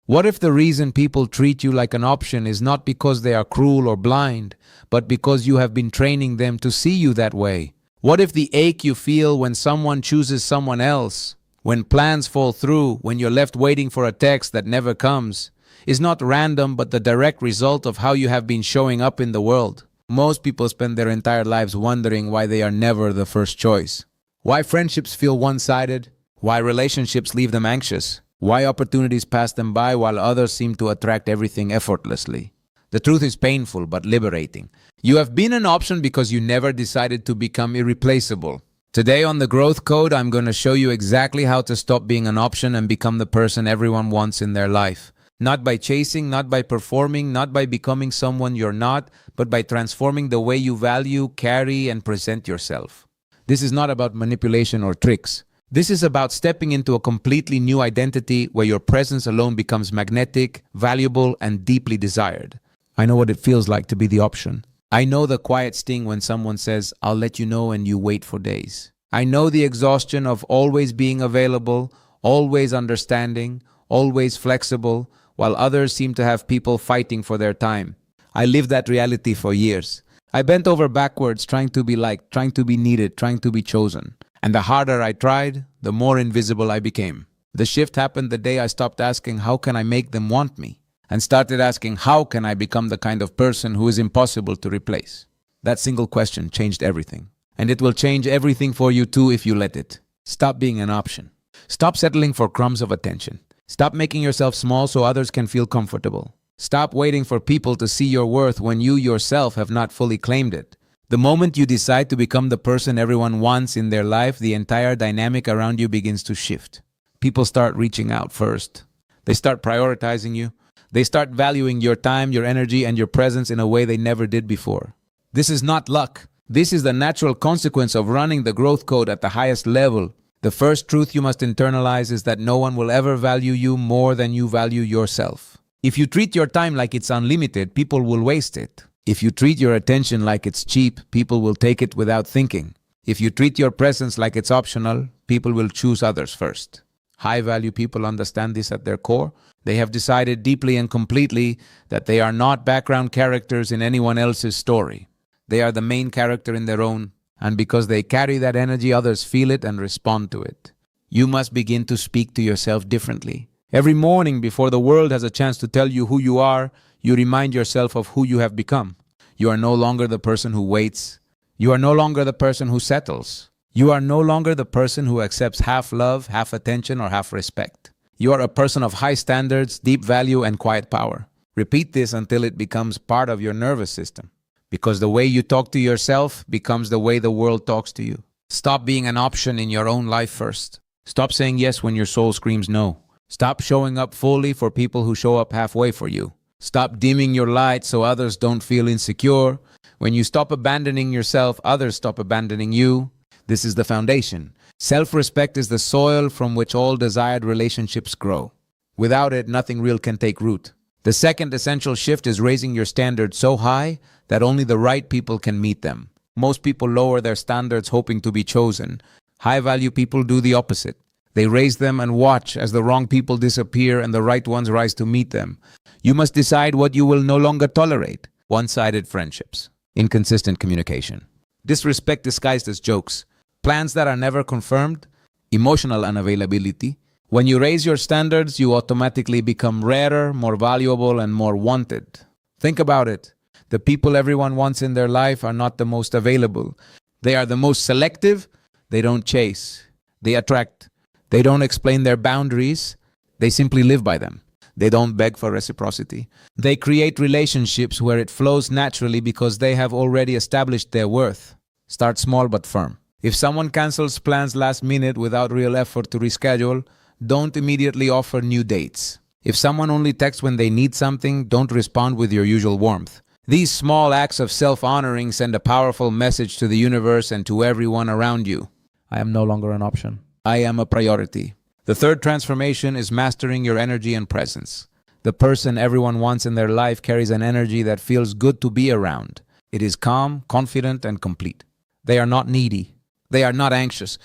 What if the reason people treat you like an option is not because they are cruel or blind, but because you have been training them to see you that way? What if the ache you feel when someone chooses someone else, when plans fall through, when you're left waiting for a text that never comes, is not random but the direct result of how you have been showing up in the world? Most people spend their entire lives wondering why they are never the first choice. Why friendships feel one-sided, why relationships leave them anxious, why opportunities pass them by while others seem to attract everything effortlessly. The truth is painful but liberating. You have been an option because you never decided to become irreplaceable. Today on the Growth Code, I'm going to show you exactly how to stop being an option and become the person everyone wants in their life. Not by chasing, not by performing, not by becoming someone you're not, but by transforming the way you value, carry, and present yourself. This is not about manipulation or tricks. This is about stepping into a completely new identity where your presence alone becomes magnetic, valuable, and deeply desired. I know what it feels like to be the option. I know the quiet sting when someone says, "I'll let you know," and you wait for days. I know the exhaustion of always being available, always understanding, always flexible, while others seem to have people fighting for their time. I lived that reality for years. I bent over backwards trying to be liked, trying to be needed, trying to be chosen. And the harder I tried, the more invisible I became. The shift happened the day I stopped asking, "How can I make them want me?" and started asking, "How can I become the kind of person who is impossible to replace?" That single question changed everything. And it will change everything for you too if you let it. Stop being an option. Stop settling for crumbs of attention. Stop making yourself small so others can feel comfortable. Stop waiting for people to see your worth when you yourself have not fully claimed it. The moment you decide to become the person everyone wants in their life, the entire dynamic around you begins to shift. People start reaching out first. They start prioritizing you. They start valuing your time, your energy, and your presence in a way they never did before. This is not luck. This is the natural consequence of running the growth code at the highest level. The first truth you must internalize is that no one will ever value you more than you value yourself. If you treat your time like it's unlimited, people will waste it. If you treat your attention like it's cheap, people will take it without thinking. If you treat your presence like it's optional, people will choose others first. High-value people understand this at their core. They have decided deeply and completely that they are not background characters in anyone else's story. They are the main character in their own, and because they carry that energy, others feel it and respond to it. You must begin to speak to yourself differently. Every morning before the world has a chance to tell you who you are, you remind yourself of who you have become. You are no longer the person who waits. You are no longer the person who settles. You are no longer the person who accepts half love, half attention, or half respect. You are a person of high standards, deep value, and quiet power. Repeat this until it becomes part of your nervous system. Because the way you talk to yourself becomes the way the world talks to you. Stop being an option in your own life first. Stop saying yes when your soul screams no. Stop showing up fully for people who show up halfway for you. Stop dimming your light so others don't feel insecure. When you stop abandoning yourself, others stop abandoning you. This is the foundation. Self-respect is the soil from which all desired relationships grow. Without it, nothing real can take root. The second essential shift is raising your standards so high that only the right people can meet them. Most people lower their standards hoping to be chosen. High-value people do the opposite. They raise them and watch as the wrong people disappear and the right ones rise to meet them. You must decide what you will no longer tolerate. One-sided friendships, inconsistent communication, disrespect disguised as jokes, plans that are never confirmed, emotional unavailability. When you raise your standards, you automatically become rarer, more valuable, and more wanted. Think about it. The people everyone wants in their life are not the most available. They are the most selective. They don't chase. They attract. They don't explain their boundaries. They simply live by them. They don't beg for reciprocity. They create relationships where it flows naturally because they have already established their worth. Start small but firm. If someone cancels plans last minute without real effort to reschedule, don't immediately offer new dates. If someone only texts when they need something, don't respond with your usual warmth. These small acts of self-honoring send a powerful message to the universe and to everyone around you. I am no longer an option. I am a priority. The third transformation is mastering your energy and presence. The person everyone wants in their life carries an energy that feels good to be around. It is calm, confident, and complete. They are not needy. They are not anxious.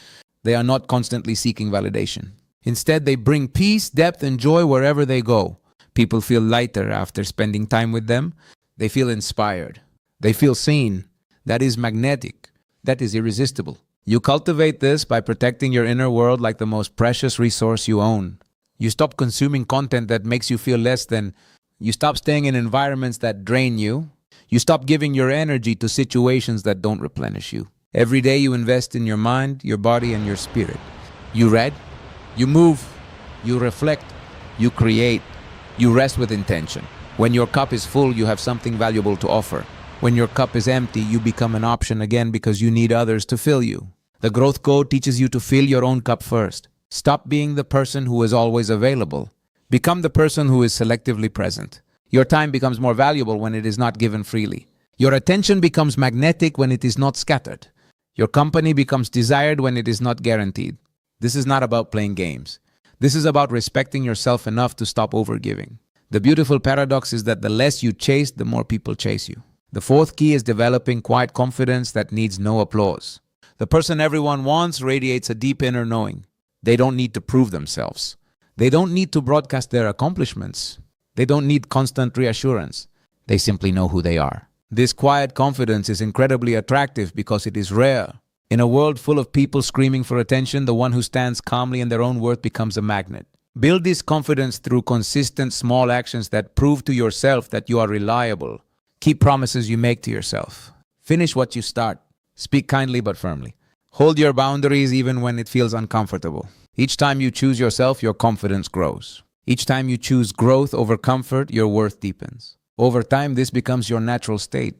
They are not constantly seeking validation. Instead, they bring peace, depth, and joy wherever they go. People feel lighter after spending time with them. They feel inspired. They feel seen. That is magnetic. That is irresistible. You cultivate this by protecting your inner world like the most precious resource you own. You stop consuming content that makes you feel less than. You stop staying in environments that drain you. You stop giving your energy to situations that don't replenish you. Every day you invest in your mind, your body, and your spirit. You read, you move, you reflect, you create, you rest with intention. When your cup is full, you have something valuable to offer. When your cup is empty, you become an option again because you need others to fill you. The growth code teaches you to fill your own cup first. Stop being the person who is always available. Become the person who is selectively present. Your time becomes more valuable when it is not given freely. Your attention becomes magnetic when it is not scattered. Your company becomes desired when it is not guaranteed. This is not about playing games. This is about respecting yourself enough to stop overgiving. The beautiful paradox is that the less you chase, the more people chase you. The fourth key is developing quiet confidence that needs no applause. The person everyone wants radiates a deep inner knowing. They don't need to prove themselves. They don't need to broadcast their accomplishments. They don't need constant reassurance. They simply know who they are. This quiet confidence is incredibly attractive because it is rare. In a world full of people screaming for attention, the one who stands calmly in their own worth becomes a magnet. Build this confidence through consistent small actions that prove to yourself that you are reliable. Keep promises you make to yourself. Finish what you start. Speak kindly but firmly. Hold your boundaries even when it feels uncomfortable. Each time you choose yourself, your confidence grows. Each time you choose growth over comfort, your worth deepens. Over time, this becomes your natural state.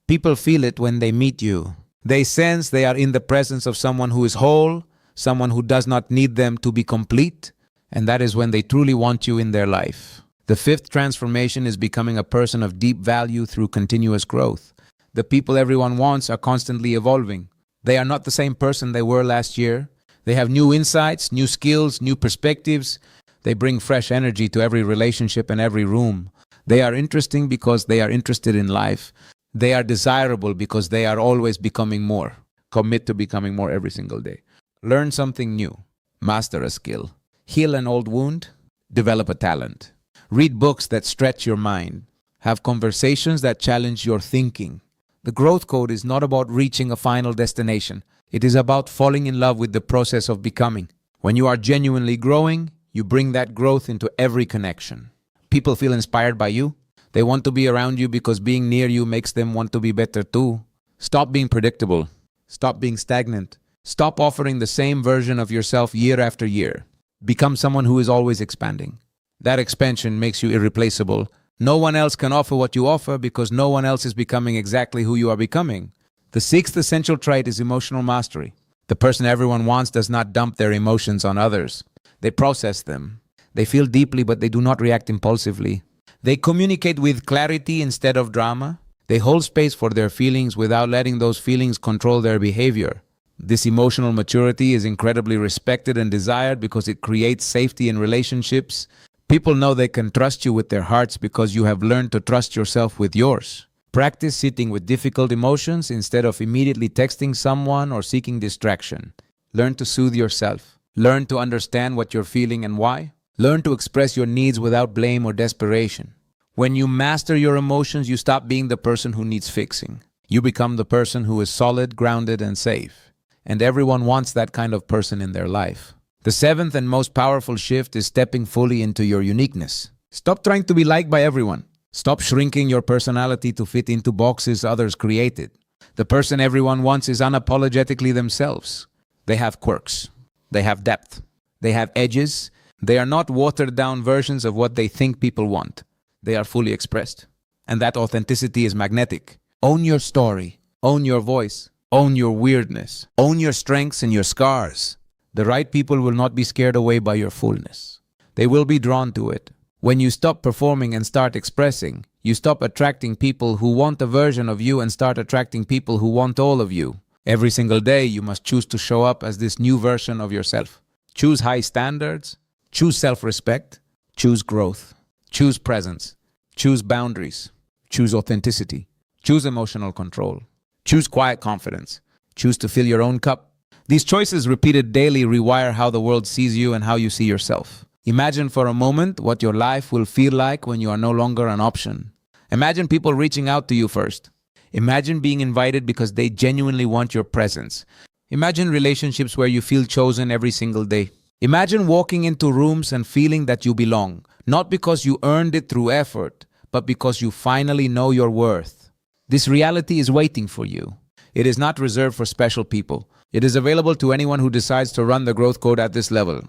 People feel it when they meet you. They sense they are in the presence of someone who is whole, someone who does not need them to be complete, and that is when they truly want you in their life. The fifth transformation is becoming a person of deep value through continuous growth. The people everyone wants are constantly evolving. They are not the same person they were last year. They have new insights, new skills, new perspectives. They bring fresh energy to every relationship and every room. They are interesting because they are interested in life. They are desirable because they are always becoming more. Commit to becoming more every single day. Learn something new. Master a skill. Heal an old wound. Develop a talent. Read books that stretch your mind. Have conversations that challenge your thinking. The growth code is not about reaching a final destination. It is about falling in love with the process of becoming. When you are genuinely growing, you bring that growth into every connection. People feel inspired by you. They want to be around you because being near you makes them want to be better too. Stop being predictable. Stop being stagnant. Stop offering the same version of yourself year after year. Become someone who is always expanding. That expansion makes you irreplaceable. No one else can offer what you offer because no one else is becoming exactly who you are becoming. The sixth essential trait is emotional mastery. The person everyone wants does not dump their emotions on others. They process them. They feel deeply, but they do not react impulsively. They communicate with clarity instead of drama. They hold space for their feelings without letting those feelings control their behavior. This emotional maturity is incredibly respected and desired because it creates safety in relationships. People know they can trust you with their hearts because you have learned to trust yourself with yours. Practice sitting with difficult emotions instead of immediately texting someone or seeking distraction. Learn to soothe yourself. Learn to understand what you're feeling and why. Learn to express your needs without blame or desperation. When you master your emotions, you stop being the person who needs fixing. You become the person who is solid, grounded, and safe. And everyone wants that kind of person in their life. The seventh and most powerful shift is stepping fully into your uniqueness. Stop trying to be liked by everyone. Stop shrinking your personality to fit into boxes others created. The person everyone wants is unapologetically themselves. They have quirks. They have depth. They have edges. They are not watered-down versions of what they think people want. They are fully expressed. And that authenticity is magnetic. Own your story. Own your voice. Own your weirdness. Own your strengths and your scars. The right people will not be scared away by your fullness. They will be drawn to it. When you stop performing and start expressing, you stop attracting people who want a version of you and start attracting people who want all of you. Every single day, you must choose to show up as this new version of yourself. Choose high standards. Choose self-respect. Choose growth. Choose presence. Choose boundaries. Choose authenticity. Choose emotional control. Choose quiet confidence. Choose to fill your own cup. These choices repeated daily rewire how the world sees you and how you see yourself. Imagine for a moment what your life will feel like when you are no longer an option. Imagine people reaching out to you first. Imagine being invited because they genuinely want your presence. Imagine relationships where you feel chosen every single day. Imagine walking into rooms and feeling that you belong, not because you earned it through effort, but because you finally know your worth. This reality is waiting for you. It is not reserved for special people. It is available to anyone who decides to run the growth code at this level.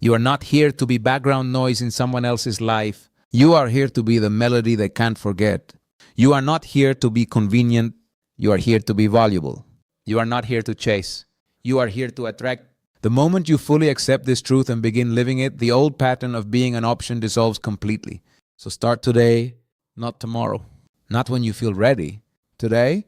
You are not here to be background noise in someone else's life. You are here to be the melody they can't forget. You are not here to be convenient. You are here to be valuable. You are not here to chase. You are here to attract. The moment you fully accept this truth and begin living it, the old pattern of being an option dissolves completely. So start today, not tomorrow. Not when you feel ready. Today,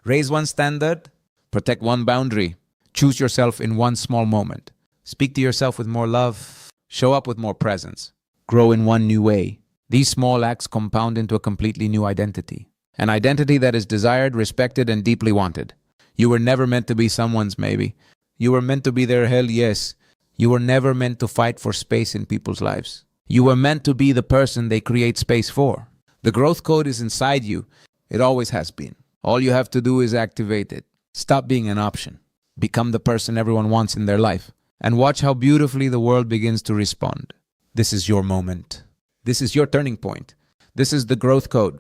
raise one standard, protect one boundary. Choose yourself in one small moment. Speak to yourself with more love. Show up with more presence. Grow in one new way. These small acts compound into a completely new identity. An identity that is desired, respected, and deeply wanted. You were never meant to be someone's maybe. You were meant to be their hell yes. You were never meant to fight for space in people's lives. You were meant to be the person they create space for. The growth code is inside you. It always has been. All you have to do is activate it. Stop being an option. Become the person everyone wants in their life. And watch how beautifully the world begins to respond. This is your moment. This is your turning point. This is the growth code.